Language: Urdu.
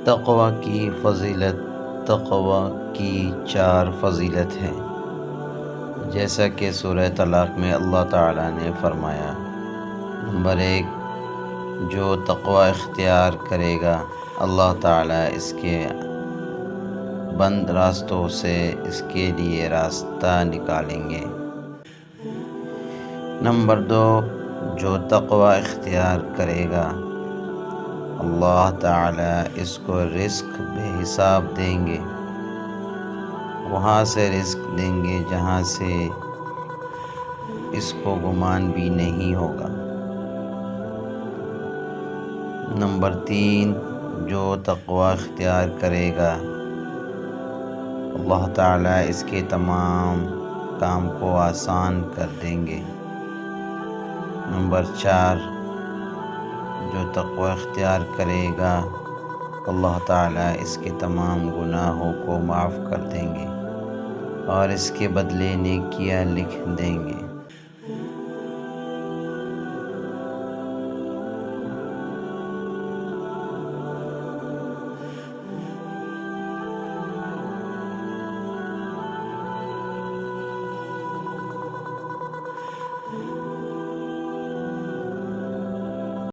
تقوی کی فضیلت۔ تقوی کی 4 فضیلت ہیں، جیسا کہ سورہ طلاق میں اللہ تعالیٰ نے فرمایا۔ نمبر 1، جو تقوی اختیار کرے گا اللہ تعالیٰ اس کے بند راستوں سے اس کے لیے راستہ نکالیں گے۔ نمبر 2، جو تقوی اختیار کرے گا اللہ تعالیٰ اس کو رزق بے حساب دیں گے، وہاں سے رزق دیں گے جہاں سے اس کو گمان بھی نہیں ہوگا۔ نمبر 3، جو تقوی اختیار کرے گا اللہ تعالیٰ اس کے تمام کام کو آسان کر دیں گے۔ نمبر 4، جو تقوی اختیار کرے گا اللہ تعالیٰ اس کے تمام گناہوں کو معاف کر دیں گے اور اس کے بدلے نیکیاں لکھ دیں گے۔